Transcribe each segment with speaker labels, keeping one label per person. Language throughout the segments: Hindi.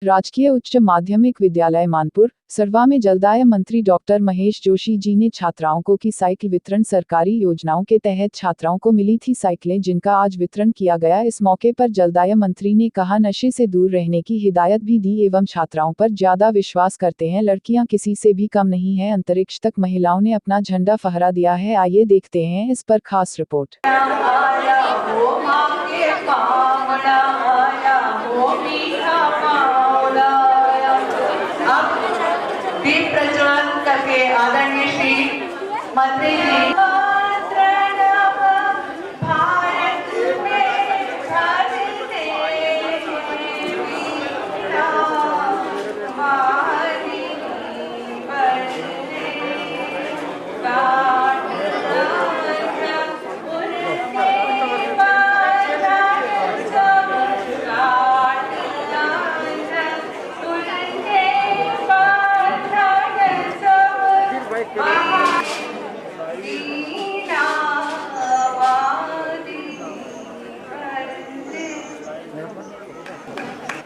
Speaker 1: राजकीय उच्च माध्यमिक विद्यालय मानपुर सरवा में जलदाय मंत्री डॉक्टर महेश जोशी जी ने छात्राओं को की साइकिल वितरण। सरकारी योजनाओं के तहत छात्राओं को मिली थी साइकिलें, जिनका आज वितरण किया गया। इस मौके पर जलदाय मंत्री ने कहा, नशे से दूर रहने की हिदायत भी दी एवं छात्राओं पर ज्यादा विश्वास करते हैं। लड़कियां किसी से भी कम नहीं है। अंतरिक्ष तक महिलाओं ने अपना झंडा फहरा दिया है। आइए देखते हैं इस पर खास रिपोर्ट।
Speaker 2: दीप प्रज्वलन करके आदरणीय श्री मंत्री जी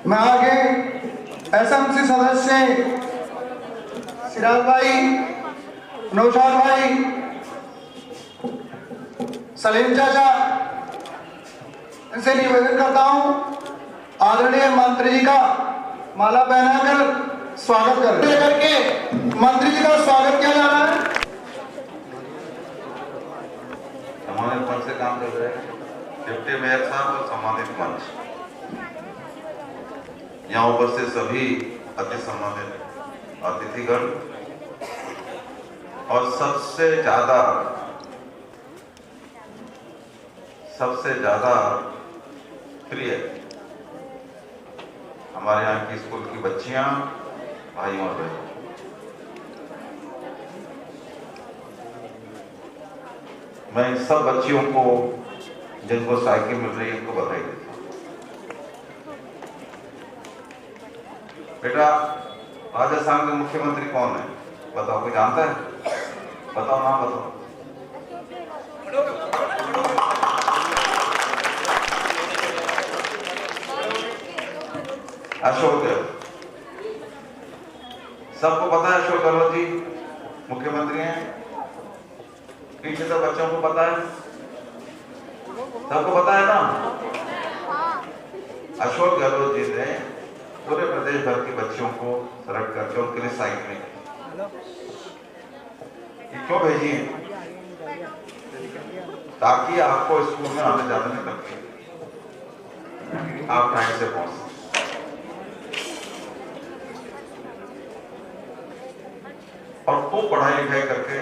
Speaker 3: मैं आगे एसएमसी सदस्य सिराज भाई, नौशाद भाई, सलीम चाचा, इनसे निवेदन करता हूं आदरणीय मंत्री जी का माला पहनाकर स्वागत करके मंत्री जी का स्वागत किया जा रहा है।
Speaker 4: हमारे पद से काम कर रहे हैं डिप्टी मेयर साहब और सम्मानित मंच, यहाँ उपस्थित सभी अति सम्मानित अतिथिगण और सबसे ज्यादा प्रिय हमारे यहाँ की स्कूल की बच्चियां, भाई और बहन, मैं इन सब बच्चियों को जिनको साइकिल मिल रही है उनको बधाई देता हूँ। बेटा, राजस्थान के मुख्यमंत्री कौन है बताओ, कोई जानता है? बताओ, नाम बताओ। अशोक गहलोत। सबको पता है अशोक गहलोत जी मुख्यमंत्री हैं। पीछे तो बच्चों को पता है, सबको पता है ना। अशोक गहलोत जी ने पूरे प्रदेश भर की बच्चियों को सेलेक्ट करके उनके लिए साइकिलें क्यों भेजी है? ताकि आपको स्कूल में आने जाने में तकलीफ, आप टाइम से पहुंच सकें। और खूब पढ़ाई लिखाई करके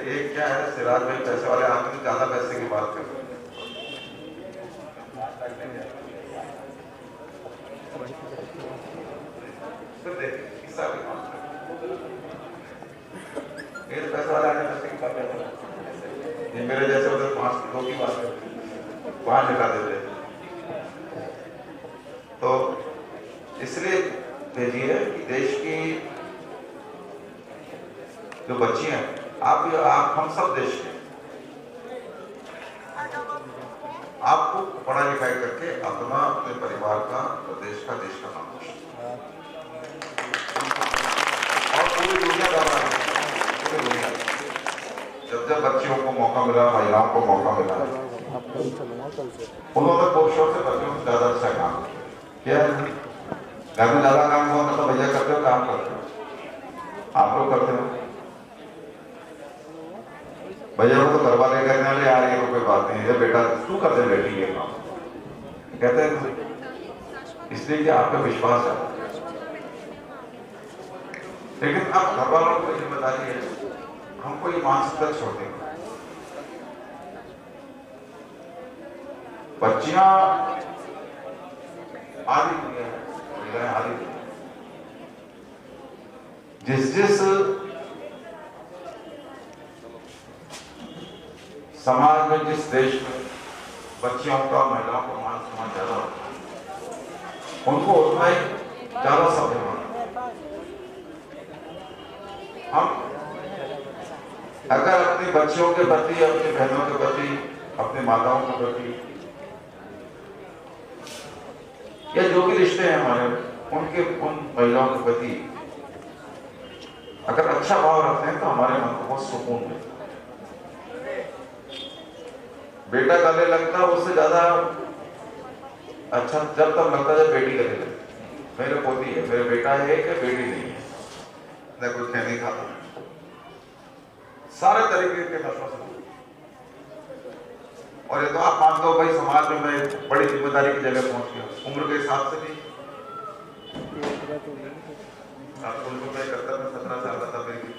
Speaker 4: एक क्या है, सिराज भाई पैसे वाले आदमी ज्यादा पैसे की बात कर रहे हैं। पैसे वाले आने पैसे की बात करते हैं, मेरे जैसे उधर 5 किलो की बात करते हैं, वहां निकाल देते। तो इसलिए भेजिए कि देश की जो बच्ची हैं, आप हम सब देश के, आपको पढ़ाई लिखाई करके अपना, अपने परिवार का, प्रदेश का, देश का नाम रोशन और पूरी दुनिया कर रहा है। पूरी दुनिया जब बच्चियों को मौका मिला, महिलाओं को मौका मिला, उन्होंने पुरुषों से बच्चियों से ज्यादा अच्छा काम किया। घर में ज्यादा काम हुआ तो भैया करते हो, काम करते हो, आप लोग करते हो। भैया को तो घर वाले कहने वाले यार ये तो कोई बात नहीं है, बेटा तू कर दे बेटी ये काम, कहते हैं इसलिए कि आपका विश्वास है। लेकिन अब घर वालों की जिम्मेदारी है हमको ये मानसिकता छोड़ दें। बच्चियां आदि दुनिया है, महिलाएं आदि दुनिया, जिस समाज में, जिस देश में बच्चियों का, महिलाओं का मान सम्मान ज्यादा होता है, उनको उतना ही ज्यादा सभ्य माना। हम अगर अपनी बच्चियों के प्रति, अपनी बहनों के प्रति अपने माताओं के प्रति या जो भी रिश्ते हैं हमारे, उनके उन महिलाओं के प्रति अगर अच्छा भाव रखते हैं तो हमारे मन को बहुत सुकून मिलता है। बेटा गले लगता है उससे ज्यादा अच्छा जब तक लगता है जब बेटी गले लगती। मेरे पोती है, मेरे बेटा है कि बेटी नहीं है, मैं कुछ नहीं खाता, सारे तरीके के नशों से। और ये तो आप मानते हो भाई समाज में मैं बड़ी जिम्मेदारी की जगह पहुंच गया, उम्र के हिसाब से भी आप उनको मैं 17 साल का था, मेरी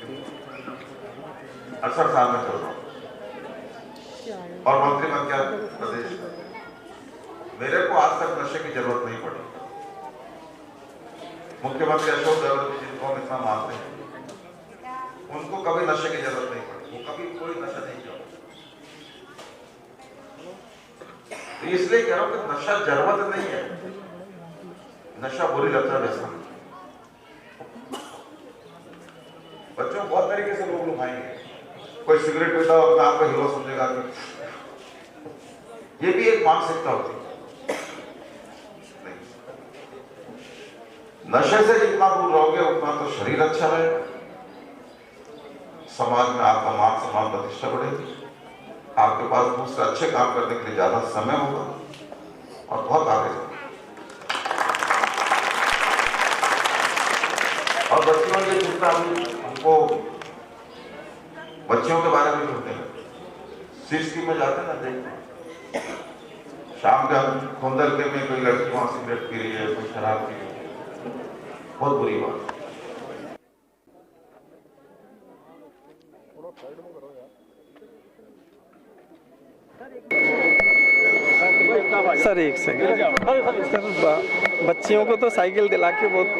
Speaker 4: 68 साल में चल रहा हूँ और मंत्री बन गया प्रदेश में। मेरे को आज तक नशे की जरूरत नहीं पड़ी। मुख्यमंत्री अशोक गहलोत जिनको हम इतना मानते हैं, उनको कभी नशे की जरूरत नहीं पड़ी, वो कभी कोई नशा नहीं किया। तो इसलिए कह रहा हूं कि नशा जरूरत नहीं है, नशा बुरी लत है। व्यसन बच्चों बहुत तरीके से लोग लुभाएंगे, कोई सिगरेट पीता हो अपने आप को हीरो समझेगा कि ये भी एक मानसिकता होती है। नशे से जितना दूर रहोगे उतना तो शरीर अच्छा रहेगा, समाज में आपका मान सम्मान प्रतिष्ठा बढ़ेगी, आपके पास दूसरे अच्छे काम करने के लिए ज्यादा समय होगा और बहुत आगे जाएगा। और बच्चियों की चिंता हमको बच्चियों के बारे में सुनते हैं, सिस्की में जाते ना देखते शाम के खुंदल के में कोई लड़की वहां सिगरेट पी रही है, कोई शराब पी रही है, बहुत बुरी बात।
Speaker 5: सर एक सेकंड सर, बच्चियों को तो साइकिल दिला के बहुत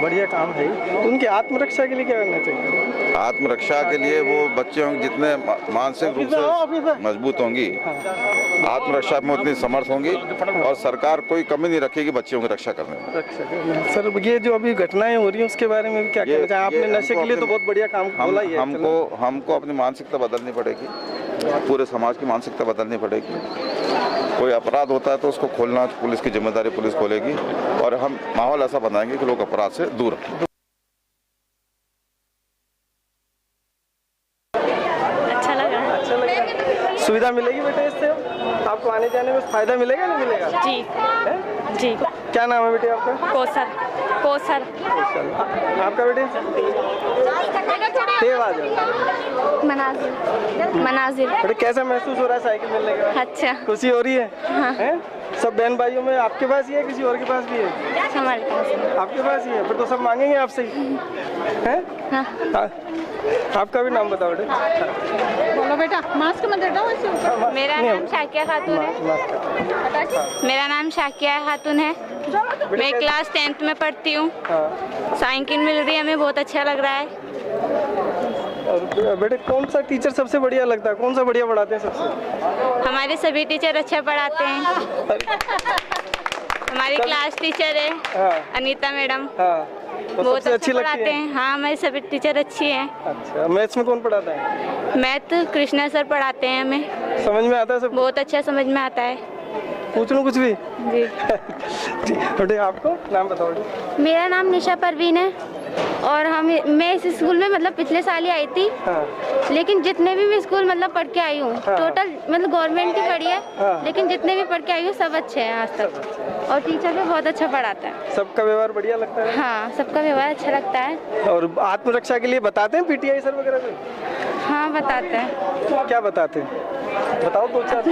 Speaker 5: बढ़िया काम है, उनकी आत्मरक्षा के लिए क्या करना चाहिए?
Speaker 6: आत्मरक्षा के लिए वो बच्चे होंगे जितने मानसिक रूप से मजबूत होंगी, आत्मरक्षा में उतनी समर्थ होंगी और सरकार कोई कमी नहीं रखेगी बच्चियों की रक्षा करने में।
Speaker 5: सर ये जो अभी घटनाएं हो रही हैं उसके बारे में भी क्या कहना चाहिए? आपने नशे के लिए तो बहुत बढ़िया काम बोला ही है।
Speaker 6: हमको अपनी मानसिकता बदलनी पड़ेगी, पूरे समाज की मानसिकता बदलनी पड़ेगी। कोई अपराध होता है तो उसको खोलना पुलिस की जिम्मेदारी, पुलिस खोलेगी और हम माहौल ऐसा बनाएंगे कि लोग अपराध से दूर रहें।
Speaker 7: अच्छा लगा।
Speaker 5: सुविधा मिलेगी बेटा इससे? आपको आने जाने में फायदा मिलेगा नहीं मिलेगा?
Speaker 7: जी
Speaker 5: है?
Speaker 7: जी।
Speaker 5: क्या नाम है बेटे आपका?
Speaker 7: कौसर।
Speaker 5: आपका बेटे?
Speaker 7: मनाजिर।
Speaker 5: बेटे कैसा महसूस हो रहा है साइकिल मिलने के बाद?
Speaker 7: अच्छा।
Speaker 5: खुशी हो रही है?
Speaker 7: हाँ।
Speaker 5: है? सब बहन भाइयों में आपके पास ही है, किसी और के पास भी है?
Speaker 7: हमारे पास।
Speaker 5: आपके पास ही है, फिर तो सब मांगेंगे आपसे ही, है? हाँ। आपका भी नाम बताओ बेटे।
Speaker 8: बोलो बेटा, मास्क में देता हूँ।
Speaker 7: मेरा नाम शाकिया खातून है। मेरा नाम शाकिया खातून है। मैं क्लास 10th में पढ़ती हूँ। साइकिल मिल रही है, हमें बहुत अच्छा लग रहा है।
Speaker 5: और बेटे कौन सा टीचर सबसे बढ़िया लगता है? कौन सा बढ़िया पढ़ाते हैं सबसे?
Speaker 7: हमारे सभी टीचर अच्छा पढ़ाते हैं। हमारी क्लास टीचर है अनीता मैडम, बहुत अच्छी पढ़ाते हैं। हाँ, हमारे सभी टीचर अच्छी हैं।
Speaker 5: अच्छा, मैथ्स में कौन पढ़ाता है?
Speaker 7: मैथ कृष्णा सर पढ़ाते हैं हमें।
Speaker 5: समझ में आता है सब?
Speaker 7: बहुत अच्छा समझ में आता है।
Speaker 5: पूछ लूं कुछ भी?
Speaker 7: जी।
Speaker 5: बेटे आपको नाम बताओ बेटे।
Speaker 9: मेरा नाम निशा परवीन है और मैं इस स्कूल में मतलब पिछले साल ही आई थी। लेकिन जितने भी मैं स्कूल मतलब पढ़ के आई हूँ, टोटल मतलब गवर्नमेंट की पढ़ी है, लेकिन जितने भी पढ़ के आई हूँ सब अच्छे हैं आज तक, और टीचर भी बहुत अच्छा पढ़ाता है।
Speaker 5: सबका व्यवहार बढ़िया लगता है?
Speaker 9: हाँ, सबका व्यवहार अच्छा लगता है।
Speaker 5: और आत्मरक्षा के लिए बताते हैं पीटीआई सर वगैरह से?
Speaker 9: हाँ, बताते हैं।
Speaker 5: क्या बताते हैं? बताओ दो चार।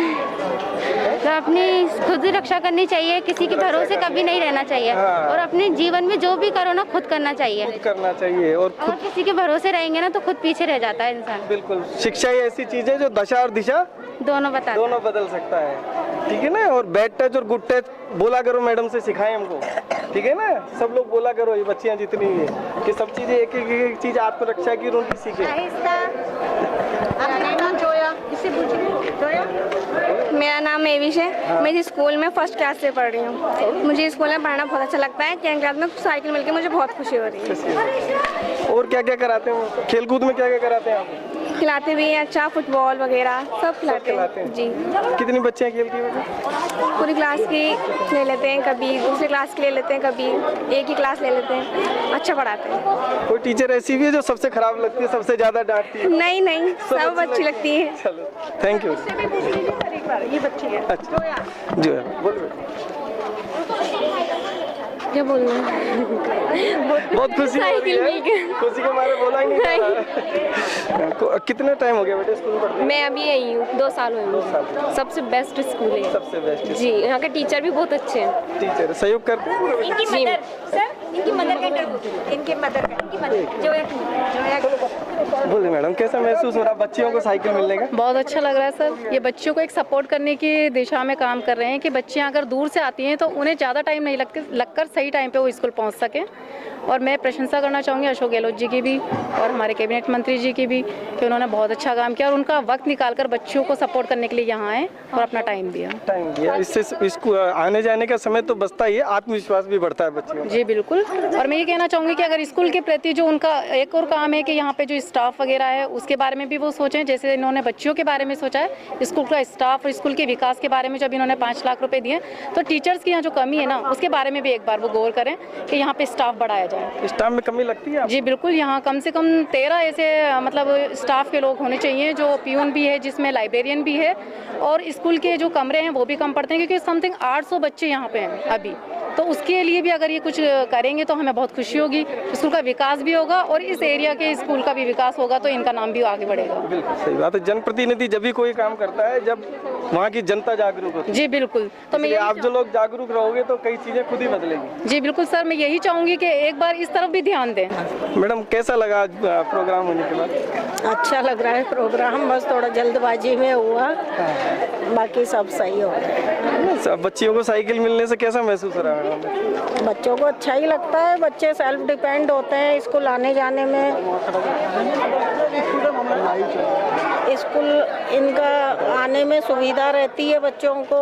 Speaker 9: तो अपनी खुद ही रक्षा करनी चाहिए, किसी के भरोसे कभी नहीं रहना चाहिए, और अपने जीवन में जो भी करो ना खुद करना चाहिए।
Speaker 5: खुद करना चाहिए और
Speaker 9: किसी के भरोसे रहेंगे ना तो खुद पीछे रह जाता है इंसान।
Speaker 5: बिल्कुल, शिक्षा ही ऐसी चीज है जो दशा और दिशा दोनों बदल सकता है। ठीक है ना? और बैड टच और गुड टच बोला करो, मैडम से सिखाएं हमको। ठीक है ना? सब लोग बोला करो, ये बच्चियां जितनी है कि सब चीजें एक चीज आत्मरक्षा की उनकी सीखे।
Speaker 7: मेरा नाम एविश है। मैं इस स्कूल में फर्स्ट क्लास से पढ़ रही हूँ। मुझे स्कूल में पढ़ना बहुत अच्छा लगता है। 10th क्लास में साइकिल मिलकर मुझे बहुत खुशी हो रही है।
Speaker 5: और क्या क्या कराते हैं? खेल कूद में क्या क्या कराते हैं आप?
Speaker 7: खिलाते भी हैं अच्छा, फुटबॉल वगैरह सब खिलाते हैं जी।
Speaker 5: कितनी बच्चियाँ खेलती हैं बेटा?
Speaker 7: पूरी क्लास की ले लेते हैं, कभी दूसरी क्लास की ले लेते हैं, कभी एक ही क्लास ले लेते हैं, अच्छा पढ़ाते हैं।
Speaker 5: कोई टीचर ऐसी भी है जो सबसे खराब लगती है, सबसे ज़्यादा डांटती है?
Speaker 7: नहीं नहीं, सब अच्छी लगती है।
Speaker 5: चलो थैंक यू।
Speaker 8: ये बच्ची है
Speaker 5: अच्छा जो है बोलो।
Speaker 7: क्या बोलना
Speaker 5: बहुत खुशी हो रही है, खुशी के मारे बोला ही नहीं जा रहा। कितना टाइम हो गया बेटे स्कूल में पढ़ते?
Speaker 7: मैं अभी आई हूँ, 2 साल हुए मुझे। सबसे बेस्ट स्कूल है,
Speaker 5: सबसे बेस्ट
Speaker 7: जी। यहाँ के टीचर भी बहुत अच्छे हैं।
Speaker 5: टीचर सहयोग करते हैं?
Speaker 7: इनकी मदर सर, इनकी मदर का इंटरव्यू, इनके मदर
Speaker 5: बोले मैडम कैसा महसूस हो रहा बच्चियों को साइकिल मिलने का?
Speaker 8: बहुत अच्छा लग रहा है सर। ये बच्चों को एक सपोर्ट करने की दिशा में काम कर रहे हैं कि बच्चियां अगर दूर से आती हैं तो उन्हें ज़्यादा टाइम नहीं लगकर सही टाइम पे वो स्कूल पहुंच सकें। और मैं प्रशंसा करना चाहूँगी अशोक गहलोत जी की भी और हमारे कैबिनेट मंत्री जी की भी कि उन्होंने बहुत अच्छा काम किया और उनका वक्त निकालकर बच्चियों को सपोर्ट करने के लिए यहाँ आए और अपना टाइम दिया।
Speaker 5: इससे इसको आने जाने का समय तो बचता ही है, आत्मविश्वास भी बढ़ता है बच्चियों का।
Speaker 8: जी बिल्कुल। और मैं ये कहना चाहूँगी कि अगर स्कूल के प्रति जो उनका एक और काम है कि यहाँ पे जो स्टाफ वगैरह है उसके बारे में भी वो सोचें, जैसे इन्होंने बच्चियों के बारे में सोचा है, स्कूल का स्टाफ और स्कूल के विकास के बारे में जब इन्होंने 5 लाख रुपए दिए तो टीचर्स की यहाँ जो कमी है ना उसके बारे में भी एक बार वो गौर करें कि यहाँ पे स्टाफ बढ़ाया जाए।
Speaker 5: स्टाफ में कमी लगती है?
Speaker 8: जी बिल्कुल, यहाँ कम से कम 13 ऐसे मतलब स्टाफ के लोग होने चाहिए, जो पियून भी है, जिसमें लाइब्रेरियन भी है और स्कूल के जो कमरे हैं वो भी कम पड़ते हैं क्योंकि समथिंग 800 बच्चे यहाँ पे हैं अभी। तो उसके लिए भी अगर ये कुछ करेंगे तो हमें बहुत खुशी होगी, स्कूल का विकास भी होगा और इस एरिया के स्कूल का भी विकास होगा तो इनका नाम भी आगे बढ़ेगा।
Speaker 5: बिल्कुल सही बात है। जनप्रतिनिधि जब भी कोई काम करता है जब वहाँ की जनता जागरूक होती है।
Speaker 8: जी बिल्कुल। तो मैं
Speaker 5: आप जो लोग जागरूक रहोगे तो कई चीजें खुद ही बदलेंगी।
Speaker 8: जी बिल्कुल सर, मैं यही चाहूँगी कि एक बार इस तरफ भी ध्यान दें।
Speaker 5: मैडम कैसा लगा आज प्रोग्राम होने के बाद?
Speaker 10: अच्छा लग रहा है प्रोग्राम, बस थोड़ा जल्दबाजी में हुआ, बाकी सब सही हो गया।
Speaker 5: बच्चियों को साइकिल मिलने से कैसा महसूस हो रहा है?
Speaker 10: बच्चों को अच्छा ही लगता है, बच्चे सेल्फ डिपेंड होते हैं स्कूल आने जाने में। स्कूल इनका आने में सुविधा रहती है बच्चों को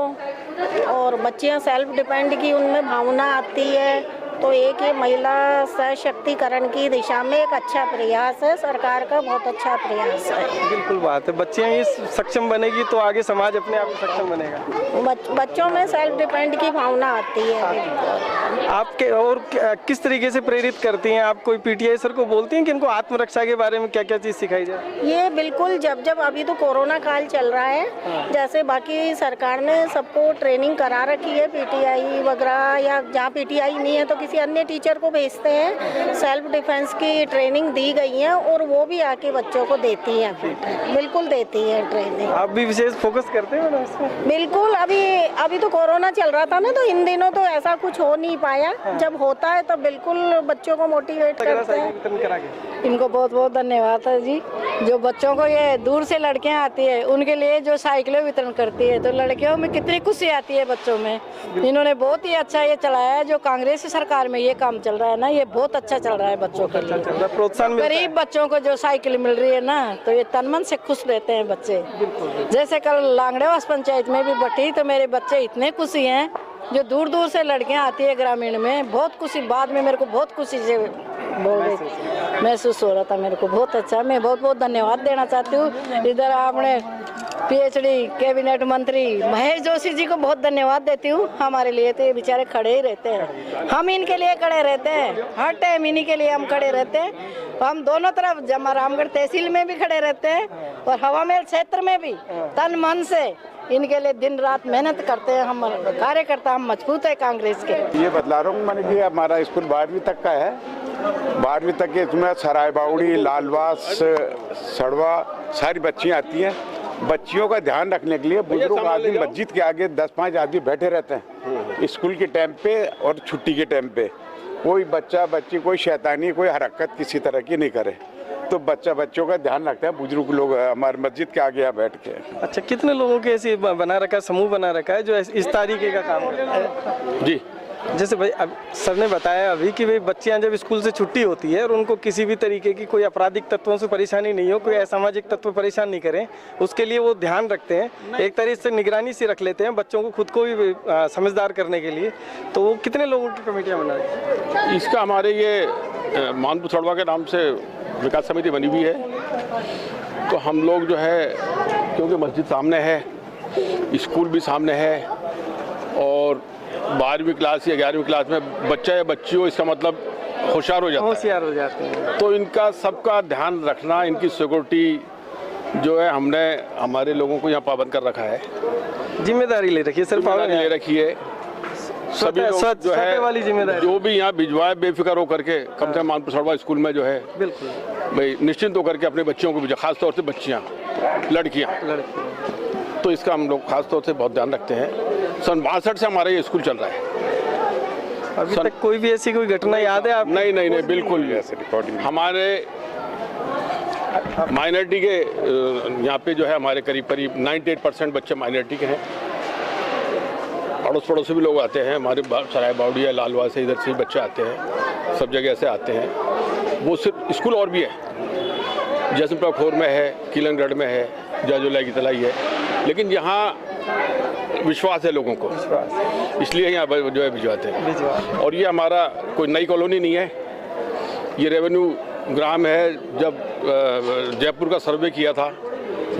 Speaker 10: और बच्चियां सेल्फ डिपेंड की उनमें भावना आती है। तो एक ये महिला सशक्तिकरण की दिशा में एक अच्छा प्रयास है, सरकार का बहुत अच्छा प्रयास है।
Speaker 5: बिल्कुल बात है, बच्चियां ये सक्षम बनेगी तो आगे समाज अपने आप सक्षम बनेगा।
Speaker 10: बच्चों में सेल्फ डिपेंड की भावना आती है।
Speaker 5: आपके और किस तरीके से प्रेरित करती हैं आप? कोई पीटीआई सर को बोलती हैं कि इनको आत्मरक्षा के बारे में क्या क्या चीज़ सिखाई जाए?
Speaker 10: ये बिल्कुल, जब अभी तो कोरोना काल चल रहा है, जैसे बाकी सरकार ने सबको ट्रेनिंग करा रखी है, पीटीआई वगैरह या जहाँ पीटीआई नहीं है तो किसी अन्य टीचर को भेजते हैं, सेल्फ डिफेंस की ट्रेनिंग दी गई है और वो भी आके बच्चों को देती हैं, बिल्कुल देती हैं ट्रेनिंग।
Speaker 5: आप भी विशेष फोकस करते हैं मैडम इसमें?
Speaker 10: बिल्कुल, अभी तो कोरोना चल रहा था ना, तो इन दिनों तो ऐसा कुछ हो नहीं पाया। जब होता है तो बिल्कुल बच्चों को मोटिवेट करते हैं।
Speaker 8: इनको बहुत बहुत धन्यवाद है जी, जो बच्चों को ये दूर से लड़कियां आती है उनके लिए जो साइकिलें वितरण करती है, तो लड़कियों में कितनी खुशी आती है बच्चों में। इन्होंने बहुत ही अच्छा ये चलाया है, जो कांग्रेस सरकार में ये काम चल रहा है ना, ये बहुत अच्छा चल रहा है बच्चों के लिए।
Speaker 5: प्रोत्साहन
Speaker 8: गरीब बच्चों को जो साइकिल मिल रही है ना, तो ये तन मन से खुश रहते हैं बच्चे। जैसे कल लांगड़ेवास पंचायत में भी बटी, तो मेरे बच्चे इतने खुशी हैं, जो दूर दूर से लड़कियां आती है ग्रामीण में, बहुत खुशी। बाद में मेरे को बहुत खुशी से बोल रही थी, महसूस हो रहा था मेरे को बहुत अच्छा। मैं बहुत बहुत धन्यवाद देना चाहती हूँ। इधर आपने पीएचडी कैबिनेट मंत्री महेश जोशी जी को बहुत धन्यवाद देती हूँ। हमारे लिए तो ये बेचारे खड़े ही रहते हैं, हम इनके लिए खड़े रहते हैं, हर टाइम इन्हीं के लिए हम खड़े रहते हैं। हम दोनों तरफ जमा रामगढ़ तहसील में भी खड़े रहते हैं और हवा महल क्षेत्र में भी तन मन से इनके लिए दिन रात मेहनत करते हैं। हम कार्यकर्ता, हम मजबूत है कांग्रेस के।
Speaker 11: ये बतला रहा हूँ मैंने कि हमारा स्कूल 12वीं तक का है, 12वीं तक के इसमें सराय बावड़ी, लालवास, सड़वा सारी बच्चियाँ आती हैं। बच्चियों का ध्यान रखने के लिए बुजुर्ग आदमी मस्जिद के आगे 10-5 आदमी बैठे रहते हैं स्कूल के टाइम पे और छुट्टी के टाइम पे। कोई बच्चा बच्ची कोई शैतानी कोई हरकत किसी तरह की नहीं करे, तो बच्चों का ध्यान रखते हैं बुजुर्ग लोग हमारे मस्जिद के आगे यहाँ बैठ के।
Speaker 5: अच्छा, कितने लोगों के ऐसे बना रखा है, समूह बना रखा है जो इस तरीके का काम करता है? जी, जैसे भाई अब सर ने बताया अभी कि भाई बच्चियां जब स्कूल से छुट्टी होती है और उनको किसी भी तरीके की कोई आपराधिक तत्वों से परेशानी नहीं हो, कोई असामाजिक तत्व परेशान नहीं करें, उसके लिए वो ध्यान रखते हैं, एक तरह से निगरानी से रख लेते हैं बच्चों को, खुद को भी समझदार करने के लिए। तो वो कितने लोगों की कमेटियाँ बना रही हैं?
Speaker 12: इसका हमारे ये मानपुर सड़वा के नाम से विकास समिति बनी हुई है तो हम लोग जो है, क्योंकि मस्जिद सामने है, स्कूल भी सामने है, और 12वीं क्लास या 11वीं क्लास में बच्चा या बच्ची हो, इसका मतलब होशियार हो जाते हैं। तो इनका सबका ध्यान रखना, इनकी सिक्योरिटी जो है, हमने हमारे लोगों को यहाँ पाबंद कर रखा है।
Speaker 5: जिम्मेदारी ले रखी है सर,
Speaker 12: जिम्मेदारी ले रखी है। सभी लोग जो है
Speaker 5: वाली जिम्मेदारी,
Speaker 12: जो भी यहाँ भिजवाए बेफिक्र होकर के, कम से कम मानपुर सड़वा स्कूल में जो है
Speaker 5: बिल्कुल
Speaker 12: भाई निश्चिंत होकर के अपने बच्चियों को भेजा, खासतौर से बच्चियाँ, लड़कियाँ। तो इसका हम लोग खासतौर से बहुत ध्यान रखते हैं। सन 62 से हमारा ये स्कूल चल रहा है।
Speaker 5: अभी तक कोई भी ऐसी कोई घटना याद है आप?
Speaker 12: नहीं, बिल्कुल हमारे माइनॉरिटी के यहाँ पे जो है हमारे करीब 98% बच्चे माइनॉरिटी के हैं। अड़ोस पड़ोस से भी लोग आते हैं, हमारे सराय बावड़िया लालवा से इधर से बच्चे आते हैं, सब जगह से आते हैं। वो सिर्फ स्कूल और भी है, जैसलपुर खोर में है, किलनगढ़ में है, जाजोला की तलाई है, लेकिन यहाँ विश्वास है लोगों को, इसलिए यहाँ जो है भिजवाते हैं। और ये हमारा कोई नई कॉलोनी नहीं है, ये रेवेन्यू ग्राम है। जब जयपुर का सर्वे किया था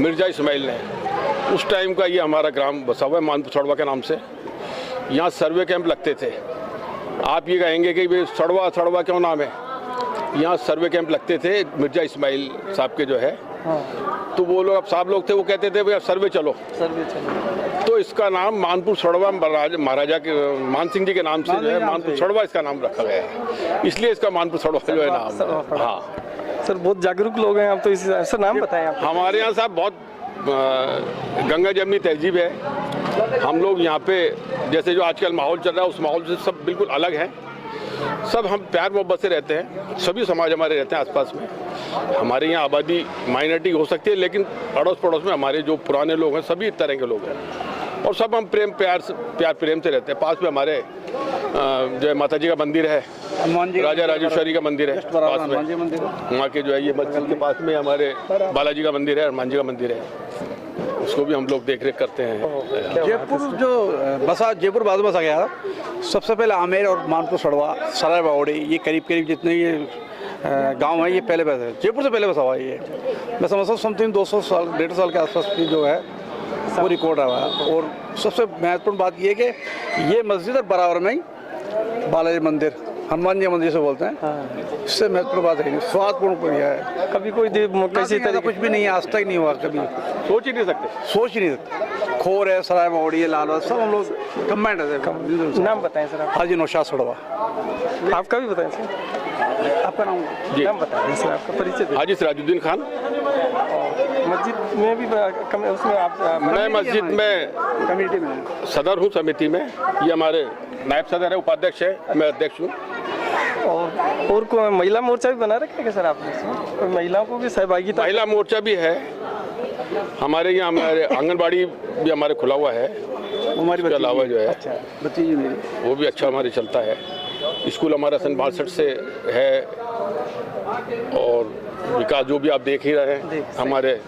Speaker 12: मिर्जा इस्माइल ने, उस टाइम का ये हमारा ग्राम बसा हुआ है मानपुर सड़वा के नाम से। यहाँ सर्वे कैंप लगते थे। आप ये कहेंगे कि भाई सड़वा क्यों नाम है, यहाँ सर्वे कैंप लगते थे मिर्जा इस्माइल साहब के जो है। तो वो लोग, अब साहब लोग थे, वो कहते थे भाई अब सर्वे चलो। तो इसका नाम मानपुर सड़वा महाराजा के मान सिंह जी के नाम से जो है मानपुर सड़वा इसका नाम रखा गया है, इसलिए इसका मानपुर सड़वा जो है नाम। हाँ
Speaker 5: सर, बहुत जागरूक लोग हैं आप तो। इस सर नाम बताएं आप।
Speaker 12: हमारे यहाँ साहब बहुत गंगा जमनी तहजीब है। हम लोग यहाँ पे जैसे जो आजकल माहौल चल रहा है, उस माहौल से सब बिल्कुल अलग है। सब हम प्यार मोहब्बत से रहते हैं, सभी समाज हमारे रहते हैं आसपास में। हमारे यहाँ आबादी माइनॉरिटी हो सकती है, लेकिन अड़ोस पड़ोस में हमारे जो पुराने लोग हैं सभी तरह के लोग हैं, और सब हम प्यार प्रेम से रहते हैं। पास में हमारे जो है माता जी का मंदिर है, राजा राजेश्वरी का मंदिर है पास में, वहाँ के जो है ये मस्जिद के पास में हमारे बालाजी का मंदिर है, हनुमान जी का मंदिर है, उसको भी हम लोग देख रेख करते हैं।
Speaker 13: जयपुर जो जयपुर बाजू बसा गया, सबसे पहले आमेर और मानपुर सड़वा, सराय बावड़ी, ये करीब जितने ये गांव है, ये पहले बसा, जयपुर से पहले बसा हुआ है। ये मैं समझता हूँ समथिंग 200 साल 150 साल के आसपास की जो है वो रिकॉर्ड रहा है। और सबसे महत्वपूर्ण बात ये कि ये मस्जिद और बराबर में ही बालाजी मंदिर, हनुमान जी मंदिर से बोलते हैं, इससे महत्वपूर्ण बात है, स्वादपूर्ण है।
Speaker 5: कभी कोई किसी तरह
Speaker 13: कुछ भी नहीं है, आज तक नहीं हुआ, कभी सोच ही नहीं सकते। खोर है, सराय बावड़ी है, लालवा, सब हम लोग कमेंट है।
Speaker 5: नाम बताएं सर आप।
Speaker 13: हाजी नौशाद सड़वा।
Speaker 5: आपका भी बताएं सर। आपका नाम
Speaker 12: जी,
Speaker 5: नाम बताएं सर, आपका परिचय।
Speaker 12: हाजी सिराजुद्दीन खान।
Speaker 5: मस्जिद में भी उसमें आप?
Speaker 12: मैं मस्जिद में
Speaker 13: कमेटी में
Speaker 12: सदर हूँ, समिति में। ये हमारे नायब सदर है, उपाध्यक्ष है, मैं अध्यक्ष हूँ।
Speaker 5: और कोई महिला मोर्चा भी बना रखा है सर आपने? और महिलाओं को भी सहभागिता?
Speaker 12: महिला मोर्चा भी है हमारे यहाँ, हमारे आंगनबाड़ी भी हमारे खुला हुआ है।
Speaker 13: हमारी
Speaker 12: के अलावा जो है
Speaker 13: भतीजी मेरी,
Speaker 12: वो भी अच्छा हमारे चलता है। स्कूल हमारा सन 62 से है, और विकास जो भी आप देख ही रहे हैं, हमारे